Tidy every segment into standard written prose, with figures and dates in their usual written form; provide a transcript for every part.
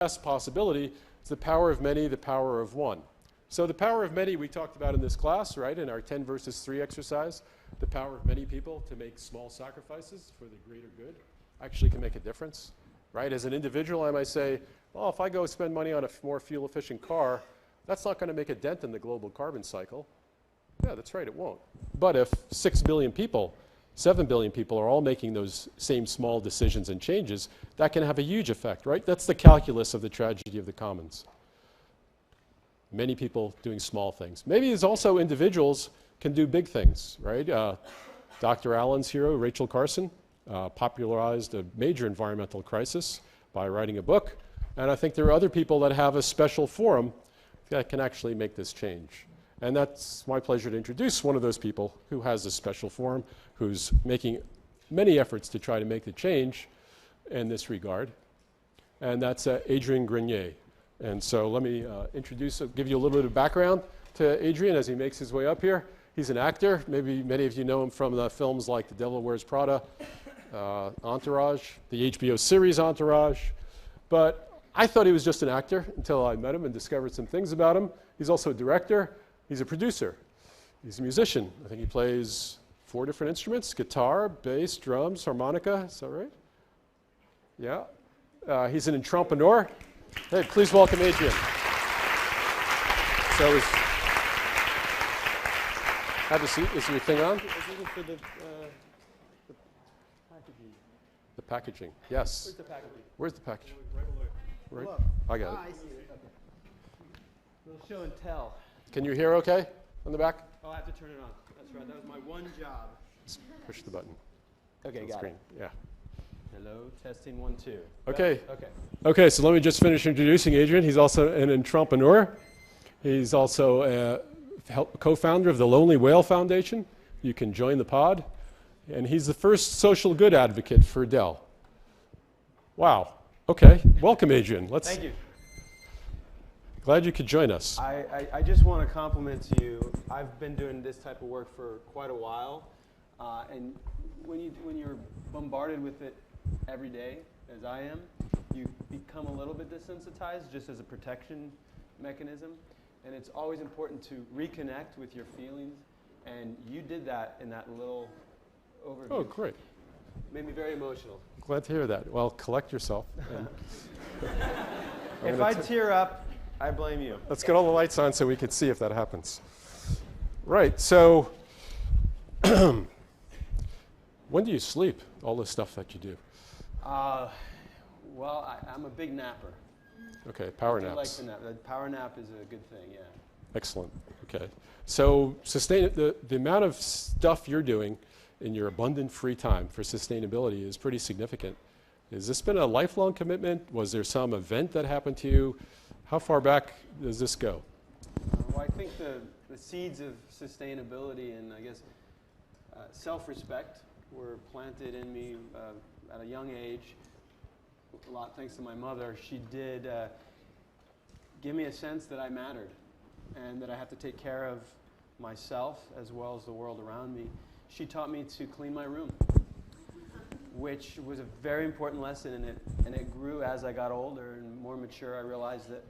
best possibility is the power of many, the power of one. So the power of many we talked about in this class, right, in our 10 versus 3 exercise. The power of many people to make small sacrifices for the greater good actually can make a difference, right? As an individual, I might say, well, if I go spend money on a more fuel-efficient car, that's not going to make a dent in the global carbon cycle. Yeah, that's right, it won't. But if 6 billion people, 7 billion people are all making those same small decisions and changes, that can have a huge effect, right? That's the calculus of the tragedy of the commons. Many people doing small things. Maybe there's also individuals can do big things, right? Dr. Allen's hero, Rachel Carson, popularized a major environmental crisis by writing a book. And I think there are other people that have a special forum that can actually make this change. And that's my pleasure to introduce one of those people who has a special forum, who's making many efforts to try to make the change in this regard. And that's Adrian Grenier. And so let me give you a little bit of background to Adrian as he makes his way up here. He's an actor. Maybe many of you know him from the films like The Devil Wears Prada, Entourage, the HBO series Entourage. But I thought he was just an actor until I met him and discovered some things about him. He's also a director. He's a producer. He's a musician. I think he plays 4 different instruments: guitar, bass, drums, harmonica. Is that right? Yeah. He's an entrepreneur. Hey, please welcome Adrian. So have a seat. Is your thing on? For the packaging. The packaging, yes. Where's the packaging? Where's the packaging? Right. Look. I got it. I see it. Okay. Little show and tell. Can you hear okay on the back? Oh, I have to turn it on. That's right. That was my one job. Just push the button. Okay, got screen. it. Yeah. Hello, testing 1, 2. Okay. Okay. Okay, so let me just finish introducing Adrian. He's also an entrepreneur. He's also a co-founder of the Lonely Whale Foundation. You can join the pod. And he's the first social good advocate for Dell. Wow. Okay. Welcome, Adrian. Thank you. Glad you could join us. I just want to compliment you. I've been doing this type of work for quite a while. And when you're bombarded with it every day, as I am, you become a little bit desensitized just as a protection mechanism. And it's always important to reconnect with your feelings. And you did that in that little overview. Oh, great. Made me very emotional. Glad to hear that. Well, collect yourself. If I tear up, I blame you. Let's get all the lights on so we can see if that happens. Right, so when do you sleep, all the stuff that you do? Well, I'm a big napper. Okay, power I naps. like to nap. The power nap is a good thing, yeah. Excellent, okay. So the amount of stuff you're doing in your abundant free time for sustainability is pretty significant. Has this been a lifelong commitment? Was there some event that happened to you? How far back does this go? Well, I think the seeds of sustainability and, I guess, self-respect were planted in me at a young age. A lot thanks to my mother. She did give me a sense that I mattered and that I have to take care of myself as well as the world around me. She taught me to clean my room, which was a very important lesson, and it grew as I got older and more mature. I realized that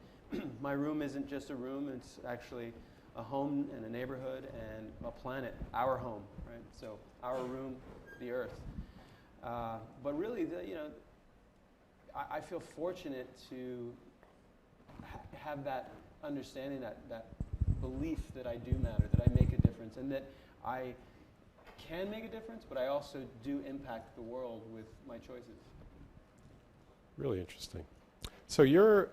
my room isn't just a room, it's actually a home and a neighborhood and a planet, our home, right? So our room, the earth. But really, I feel fortunate to have that understanding, that belief that I do matter, that I make a difference, and that I can make a difference, but I also do impact the world with my choices. Really interesting. So you're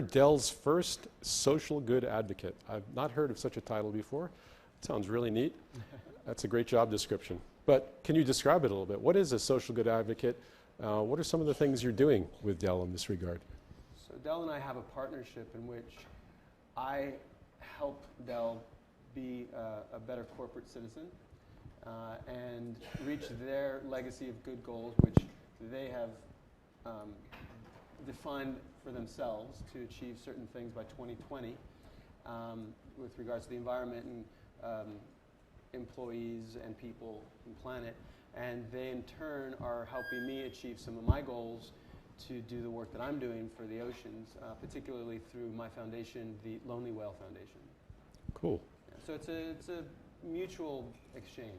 Dell's first social good advocate. I've not heard of such a title before. It sounds really neat. That's a great job description. But can you describe it a little bit? What is a social good advocate? What are some of the things you're doing with Dell in this regard? So Dell and I have a partnership in which I help Dell be a better corporate citizen and reach their legacy of good goals, which they have defined for themselves to achieve certain things by 2020 with regards to the environment and employees and people and planet. And they in turn are helping me achieve some of my goals to do the work that I'm doing for the oceans, particularly through my foundation, the Lonely Whale Foundation. Cool. Yeah, so it's a mutual exchange.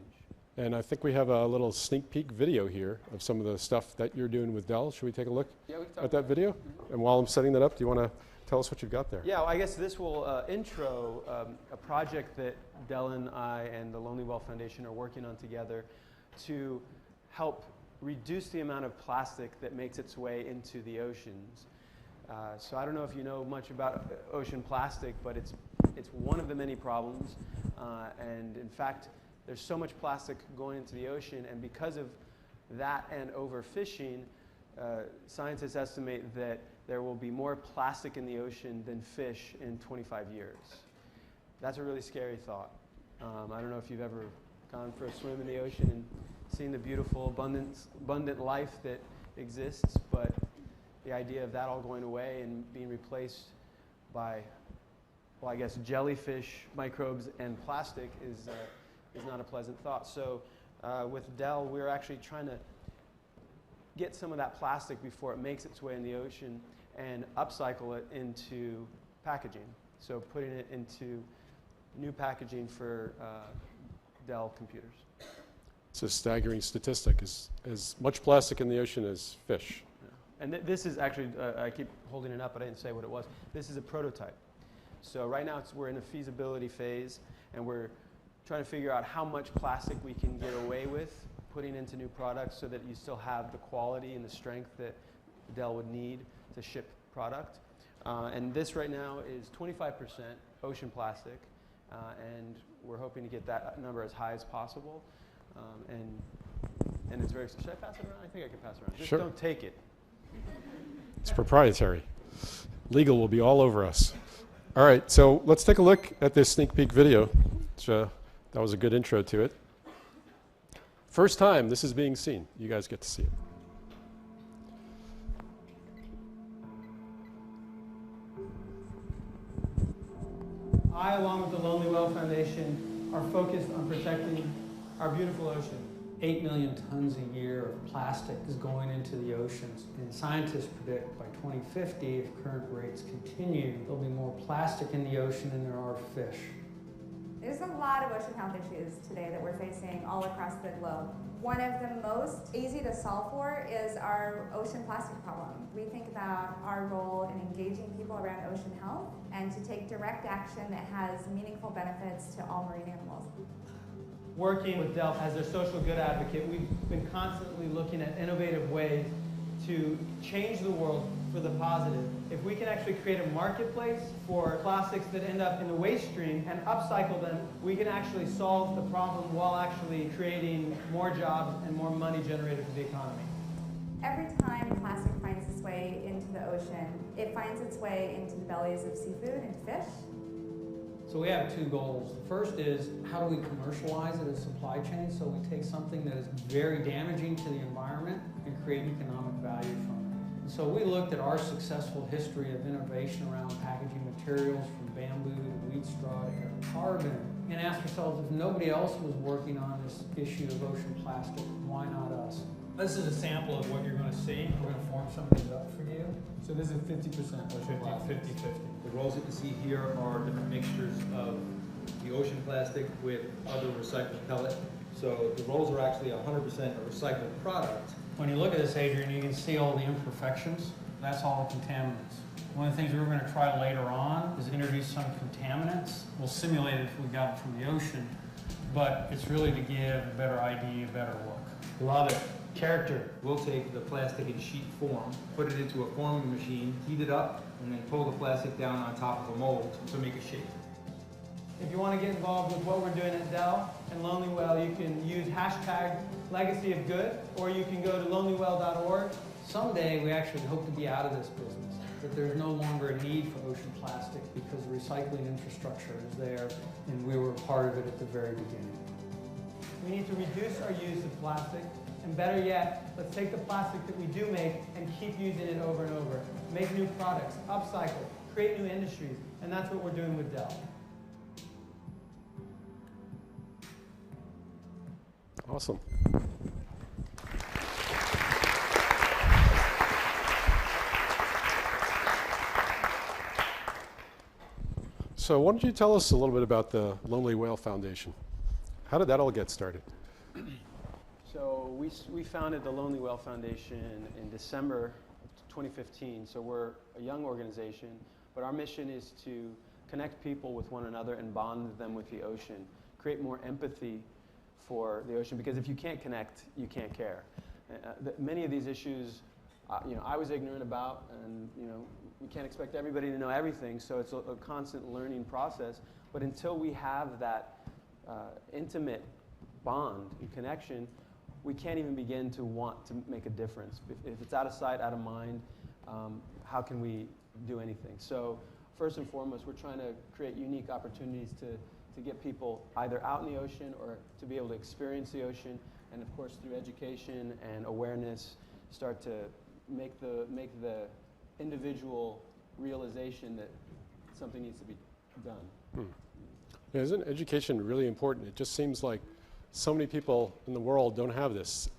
And I think we have a little sneak peek video here of some of the stuff that you're doing with Dell. Should we take a look Yeah, we can talk at that video? Mm-hmm. And while I'm setting that up, do you want to tell us what you've got there? Yeah, well, I guess this will intro a project that Dell and I and the Lonely Whale Foundation are working on together to help reduce the amount of plastic that makes its way into the oceans. So I don't know if you know much about ocean plastic, but it's one of the many problems. And in fact, there's so much plastic going into the ocean, and because of that and overfishing, scientists estimate that there will be more plastic in the ocean than fish in 25 years. That's a really scary thought. I don't know if you've ever gone for a swim in the ocean and seen the beautiful abundant life that exists, but the idea of that all going away and being replaced by, well, I guess jellyfish, microbes, and plastic is not a pleasant thought. So with Dell, we're actually trying to get some of that plastic before it makes its way in the ocean and upcycle it into packaging. So putting it into new packaging for Dell computers. It's a staggering statistic. As much plastic in the ocean as fish. Yeah. And this is actually, I keep holding it up, but I didn't say what it was. This is a prototype. So right now we're in a feasibility phase, and we're trying to figure out how much plastic we can get away with putting into new products so that you still have the quality and the strength that Dell would need to ship product. And this right now is 25% ocean plastic, and we're hoping to get that number as high as possible. And it's very, should I pass it around? I think I can pass it around. Just sure. Don't take it. It's proprietary. Legal will be all over us. All right, so let's take a look at this sneak peek video. Which, that was a good intro to it. First time this is being seen. You guys get to see it. I, along with the Lonely Whale Foundation, are focused on protecting our beautiful ocean. 8 million tons a year of plastic is going into the oceans, and scientists predict by 2050, if current rates continue, there'll be more plastic in the ocean than there are fish. There's a lot of ocean health issues today that we're facing all across the globe. One of the most easy to solve for is our ocean plastic problem. We think about our role in engaging people around ocean health and to take direct action that has meaningful benefits to all marine animals. Working with Dell as a social good advocate, we've been constantly looking at innovative ways to change the world for the positive. If we can actually create a marketplace for plastics that end up in the waste stream and upcycle them, we can actually solve the problem while actually creating more jobs and more money generated for the economy. Every time plastic finds its way into the ocean, it finds its way into the bellies of seafood and fish. So we have two goals. The first is, how do we commercialize it as supply chain so we take something that is very damaging to the environment and create economic value from it. And so we looked at our successful history of innovation around packaging materials, from bamboo to wheat straw to air carbon, and asked ourselves, if nobody else was working on this issue of ocean plastic, why not us? This is a sample of what you're going to see. We're going to form some of these up for you. So this is 50% ocean plastic. 50-50. The rolls that you see here are different mixtures of the ocean plastic with other recycled pellet. So the rolls are actually 100% a recycled product. When you look at this, Adrian, you can see all the imperfections. That's all the contaminants. One of the things we're going to try later on is introduce some contaminants. We'll simulate it if we got it from the ocean, but it's really to give a better ID, a better look. Love it. Character. We'll take the plastic in sheet form, put it into a forming machine, heat it up, and then pull the plastic down on top of a mold to make a shape. If you want to get involved with what we're doing at Dell and Lonely Whale, you can use hashtag Legacy of Good, or you can go to lonelywhale.org. Someday we actually hope to be out of this business, that there's no longer a need for ocean plastic because the recycling infrastructure is there, and we were part of it at the very beginning. We need to reduce our use of plastic, and better yet, let's take the plastic that we do make and keep using it over and over. Make new products, upcycle, create new industries, and that's what we're doing with Dell. Awesome. So why don't you tell us a little bit about the Lonely Whale Foundation? How did that all get started? So we founded the Lonely Whale Foundation in December 2015. So we're a young organization, but our mission is to connect people with one another and bond them with the ocean, create more empathy for the ocean, because if you can't connect, you can't care. Many of these issues, I was ignorant about, and we can't expect everybody to know everything, so it's a constant learning process. But until we have that intimate bond and connection, we can't even begin to want to make a difference. If it's out of sight, out of mind, how can we do anything? So first and foremost, we're trying to create unique opportunities to get people either out in the ocean or to be able to experience the ocean, and of course through education and awareness, start to make the individual realization that something needs to be done. Yeah, isn't education really important? It just seems like so many people in the world don't have this.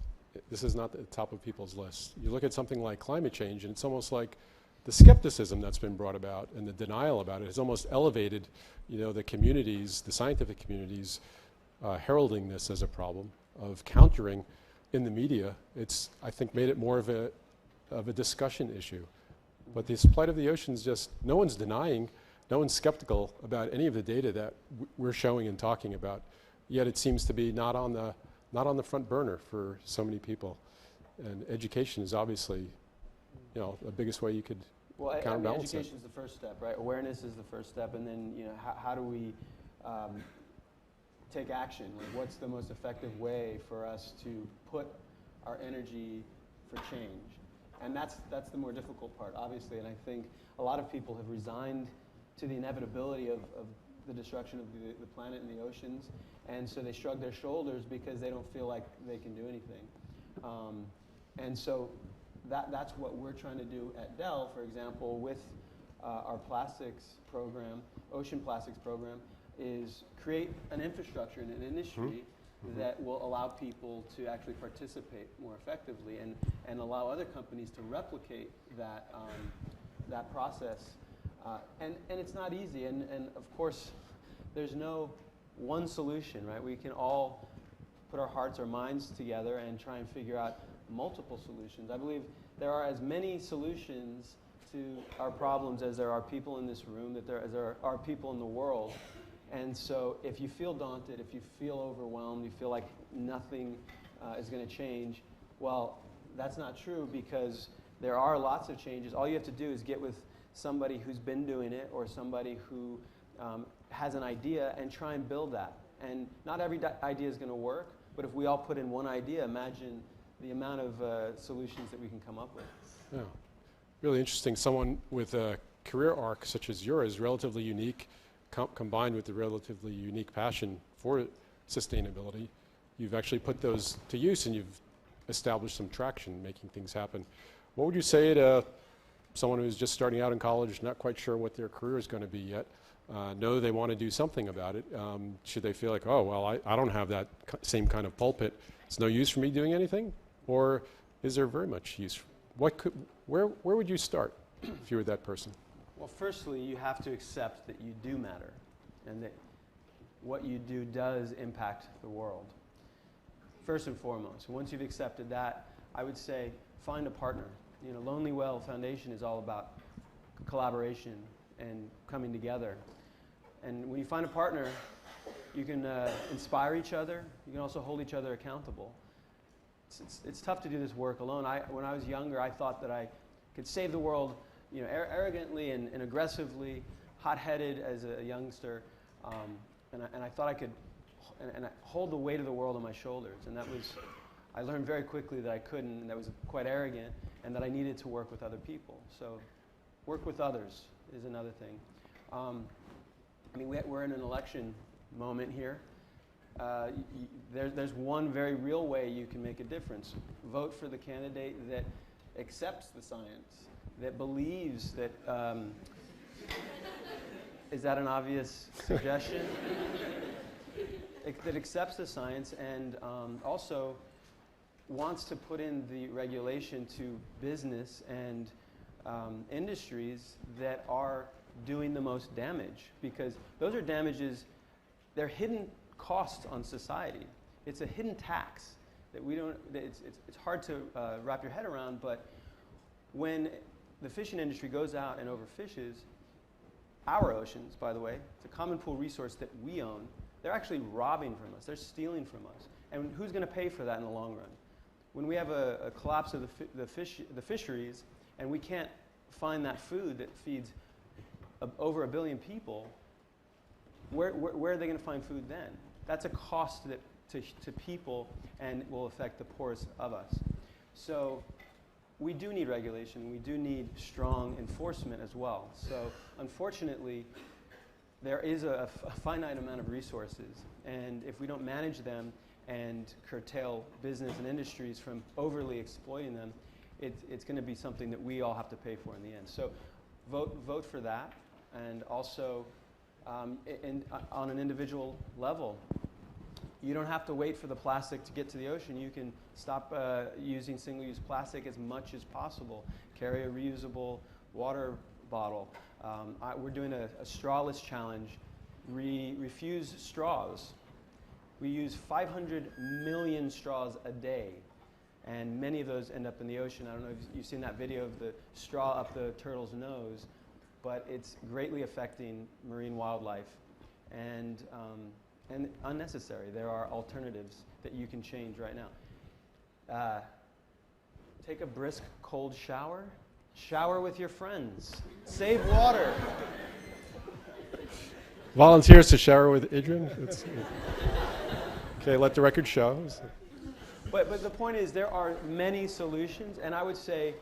This is not at the top of people's list. You look at something like climate change, and it's almost like the skepticism that's been brought about and the denial about it has almost elevated, the communities, the scientific communities, heralding this as a problem, of countering in the media. It's, I think, made it more of a discussion issue. But this plight of the oceans, just no one's denying, no one's skeptical about any of the data that we're showing and talking about. Yet it seems to be not on the front burner for so many people. And education is obviously, the biggest way you could counterbalance education is the first step, right? Awareness is the first step, and then how do we take action? Like, what's the most effective way for us to put our energy for change? And that's the more difficult part, obviously. And I think a lot of people have resigned to the inevitability of the destruction of the planet and the oceans, and so they shrug their shoulders because they don't feel like they can do anything. And so that's what we're trying to do at Dell, for example, with our plastics program, ocean plastics program, is create an infrastructure and an industry that will allow people to actually participate more effectively and allow other companies to replicate that process. And it's not easy, and of course, there's no one solution, right? We can all put our hearts, our minds together and try and figure out multiple solutions. I believe there are as many solutions to our problems as there are people in this room, as there are people in the world. And so if you feel daunted, if you feel overwhelmed, you feel like nothing is going to change, well, that's not true, because there are lots of changes. All you have to do is get with somebody who's been doing it, or somebody who has an idea, and try and build that. And not every idea is going to work, but if we all put in one idea, imagine the amount of solutions that we can come up with. Yeah, really interesting. Someone with a career arc such as yours, relatively unique, combined with the relatively unique passion for sustainability, you've actually put those to use, and you've established some traction, making things happen. What would you say to someone who's just starting out in college, not quite sure what their career is going to be yet, know they want to do something about it? Should they feel like, oh, well, I don't have that same kind of pulpit, it's no use for me doing anything? Or is there very much use? Where would you start if you were that person? Well, firstly, you have to accept that you do matter, and that what you do does impact the world. First and foremost, once you've accepted that, I would say find a partner. Lonely Whale Foundation is all about collaboration and coming together. And when you find a partner, you can inspire each other. You can also hold each other accountable. It's tough to do this work alone. When I was younger, I thought that I could save the world, arrogantly and aggressively, hot-headed as a youngster, and I thought I could and hold the weight of the world on my shoulders. And I learned very quickly that I couldn't, and that was quite arrogant, and that I needed to work with other people. So work with others is another thing. We're in an election moment here. There's one very real way you can make a difference. Vote for the candidate that accepts the science, that believes that, is that an obvious suggestion? That accepts the science and also wants to put in the regulation to business and industries that are doing the most damage, because those are damages, they're hidden costs on society. It's a hidden tax that we don't, it's hard to wrap your head around, but when the fishing industry goes out and overfishes our oceans, by the way, it's a common pool resource that we own, they're actually robbing from us, they're stealing from us. And who's going to pay for that in the long run? When we have a collapse of the fisheries and we can't find that food that feeds over 1 billion people, where are they going to find food then? That's a cost that to people and will affect the poorest of us. So we do need regulation. We do need strong enforcement as well. So unfortunately, there is a finite amount of resources, and if we don't manage them and curtail business and industries from overly exploiting them, it's going to be something that we all have to pay for in the end. So vote for that, and also on an individual level, you don't have to wait for the plastic to get to the ocean. You can stop using single-use plastic as much as possible. Carry a reusable water bottle. We're doing a strawless challenge. Refuse straws. We use 500 million straws a day, and many of those end up in the ocean. I don't know if you've seen that video of the straw up the turtle's nose, but it's greatly affecting marine wildlife and unnecessary. There are alternatives that you can change right now. Take a brisk cold shower. Shower with your friends. Save water. Volunteers to shower with Adrian? Okay, let the record show. But the point is, there are many solutions, and I would say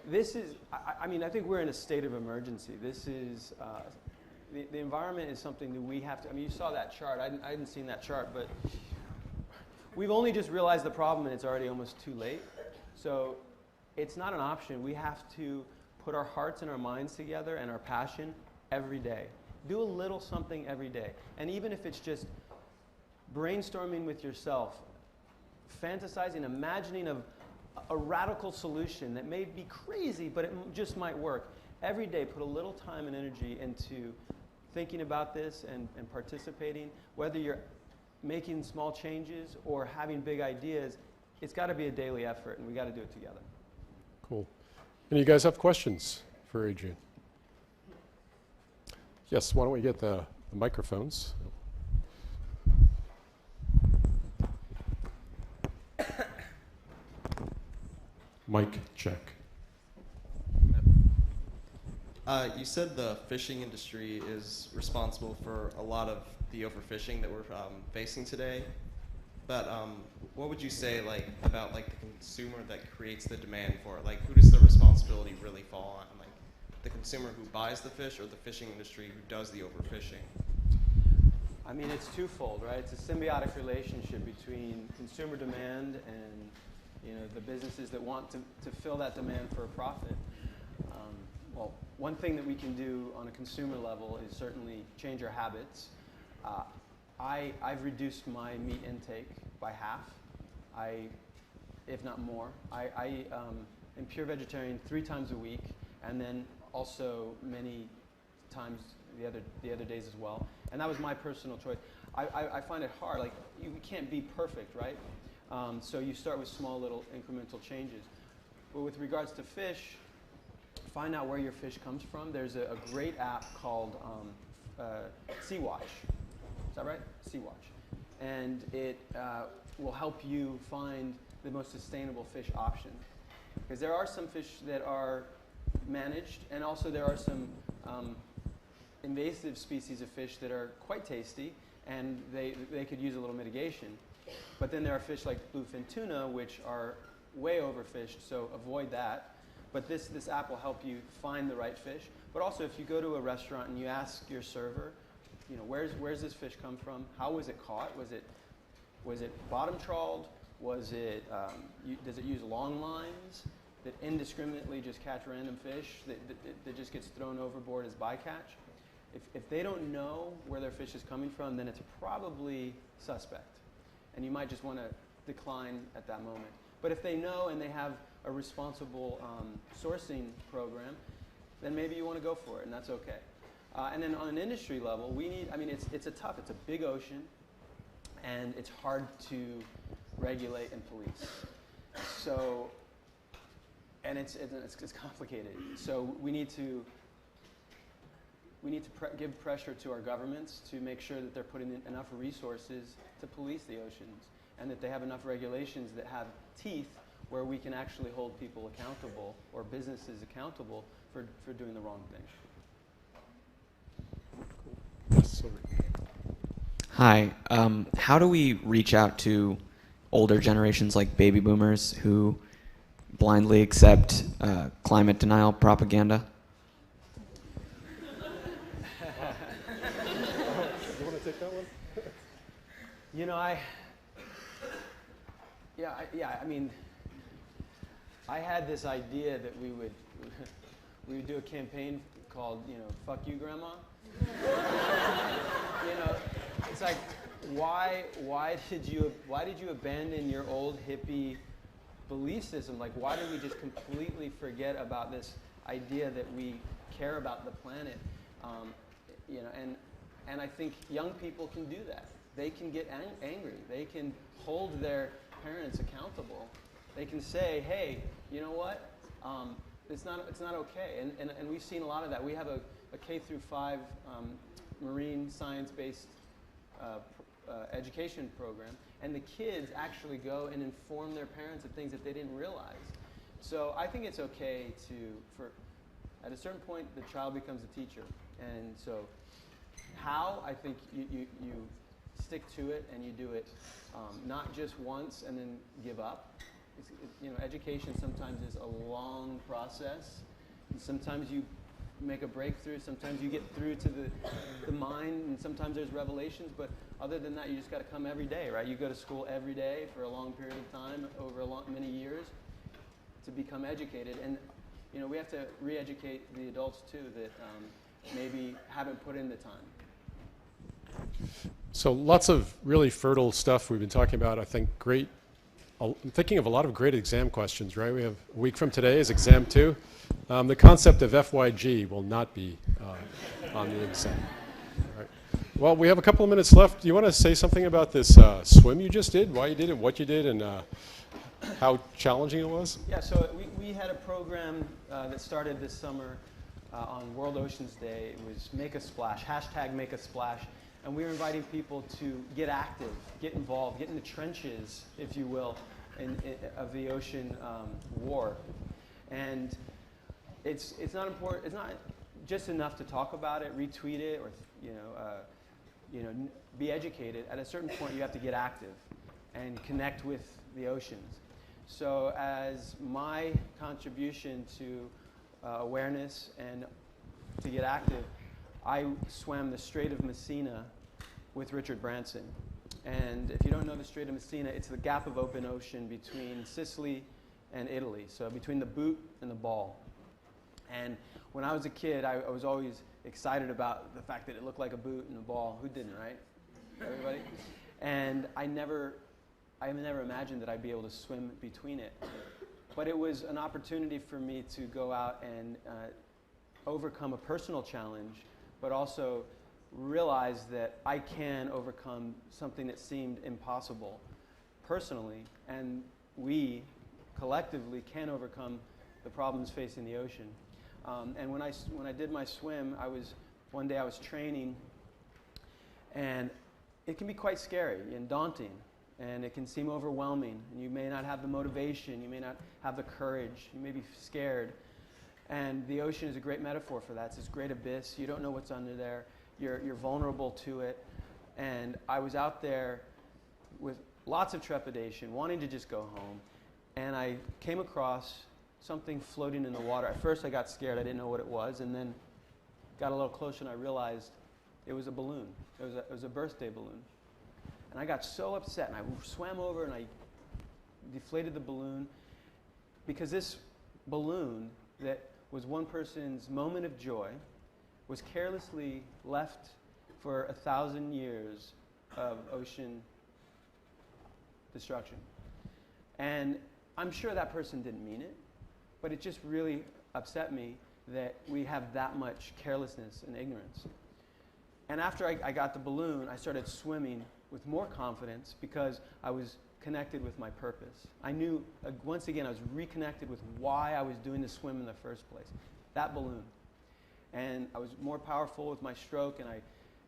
this is, I mean, I think we're in a state of emergency. This is, the environment is something that we have to, I mean, you saw that chart. I hadn't seen that chart, but we've only just realized the problem, and it's already almost too late. So it's not an option. We have to put our hearts and our minds together and our passion every day. Do a little something every day. And even if it's just brainstorming with yourself, fantasizing, imagining a radical solution that may be crazy, but it just might work. Every day, put a little time and energy into thinking about this and participating. Whether you're making small changes or having big ideas, it's got to be a daily effort, and we got to do it together. Cool. Any of you guys have questions for Adrian? Yes, why don't we get the microphones? Mic check. You said the fishing industry is responsible for a lot of the overfishing that we're facing today. But what would you say about the consumer that creates the demand for it? Who does the responsibility really fall on? The consumer who buys the fish, or the fishing industry who does the overfishing? I mean, it's twofold, right? It's a symbiotic relationship between consumer demand and the businesses that want to fill that demand for a profit. Well, one thing that we can do on a consumer level is certainly change our habits. I've reduced my meat intake by half, if not more. I am pure vegetarian 3 times a week, and then also many times the other days as well. And that was my personal choice. I find it hard. You can't be perfect, right? So you start with small little incremental changes. But with regards to fish, find out where your fish comes from. There's a great app called Sea-Watch. Is that right? Sea-Watch. And it will help you find the most sustainable fish option. Because there are some fish that are managed, and also there are some invasive species of fish that are quite tasty, and they could use a little mitigation. But then there are fish like bluefin tuna, which are way overfished, so avoid that. But this app will help you find the right fish. But also, if you go to a restaurant and you ask your server, where's this fish come from? How was it caught? Was it bottom trawled? Was it does it use long lines that indiscriminately just catch random fish that just gets thrown overboard as bycatch? If they don't know where their fish is coming from, then it's probably suspect, and you might just want to decline at that moment. But if they know and they have a responsible sourcing program, then maybe you want to go for it, and that's okay. And then on an industry level, we need, I mean, it's a big ocean, and it's hard to regulate and police. So, and it's complicated. So we need to give pressure to our governments to make sure that they're putting in enough resources to police the oceans, and that they have enough regulations that have teeth where we can actually hold people accountable or businesses accountable for doing the wrong thing. Yes, over. Hi. How do we reach out to older generations like baby boomers who blindly accept climate denial propaganda? You want to take that one? You know, I mean, I had this idea that we would do a campaign called, "Fuck you, Grandma." It's like, why did you abandon your old hippie belief system? Like, why did we just completely forget about this idea that we care about the planet? And I think young people can do that. They can get angry. They can hold their parents accountable. They can say, "Hey, you know what? It's not okay." And we've seen a lot of that. We have a K-5 marine science-based education program, and the kids actually go and inform their parents of things that they didn't realize. So I think it's okay at a certain point, the child becomes a teacher. And so how, I think you stick to it and you do it not just once and then give up. Education sometimes is a long process. And sometimes you make a breakthrough, sometimes you get through to the mind, and sometimes there's revelations, but other than that, you just got to come every day, right? You go to school every day for a long period of time, over many years, to become educated. And we have to re-educate the adults too that maybe haven't put in the time. So lots of really fertile stuff we've been talking about. I think I'm thinking of a lot of great exam questions, right? We have a week from today is exam 2. The concept of FYG will not be on the exam. All right. Well, we have a couple of minutes left. Do you want to say something about this swim you just did, why you did it, what you did, and how challenging it was? Yeah, so we had a program that started this summer on World Oceans Day. It was Make a Splash, #MakeASplash. And we were inviting people to get active, get involved, get in the trenches, if you will, of the ocean war. And it's not important. It's not just enough to talk about it, retweet it, or be educated. At a certain point, you have to get active and connect with the oceans. So, as my contribution to awareness and to get active, I swam the Strait of Messina with Richard Branson. And if you don't know the Strait of Messina, it's the gap of open ocean between Sicily and Italy, so between the boot and the ball. And when I was a kid, I was always excited about the fact that it looked like a boot and a ball. Who didn't, right? Everybody? And I never imagined that I'd be able to swim between it. But it was an opportunity for me to go out and overcome a personal challenge, but also realize that I can overcome something that seemed impossible personally, and we collectively can overcome the problems facing the ocean. And when I did my swim, one day I was training, and it can be quite scary and daunting, and it can seem overwhelming, and you may not have the motivation, you may not have the courage, you may be scared. And the ocean is a great metaphor for that. It's this great abyss. You don't know what's under there. You're vulnerable to it. And I was out there with lots of trepidation, wanting to just go home. And I came across something floating in the water. At first I got scared. I didn't know what it was. And then got a little closer and I realized it was a balloon. It was a birthday balloon. And I got so upset. And I swam over and I deflated the balloon, because this balloon that was one person's moment of joy was carelessly left for 1,000 years of ocean destruction. And I'm sure that person didn't mean it, but it just really upset me that we have that much carelessness and ignorance. And after I got the balloon, I started swimming with more confidence because I was connected with my purpose. I knew, once again, I was reconnected with why I was doing the swim in the first place, that balloon. And I was more powerful with my stroke, and I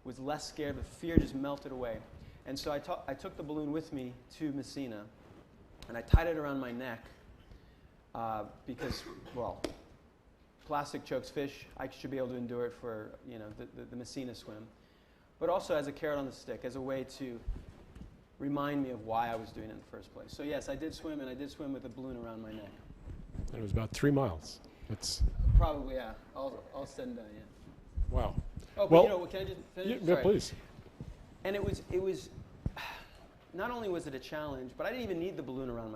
was less scared. The fear just melted away. And so I took the balloon with me to Messina, and I tied it around my neck because, well, plastic chokes fish. I should be able to endure it for, you know, the Messina swim. But also as a carrot on the stick, as a way to remind me of why I was doing it in the first place. So yes, I did swim, and I did swim with a balloon around my neck. And it was about 3 miles. That's Probably, yeah. All said and done, yeah. wow. Oh, but Well, you know, can I just finish? Yeah, Sorry. please. And it was, not only was it a challenge, but I didn't even need the balloon around my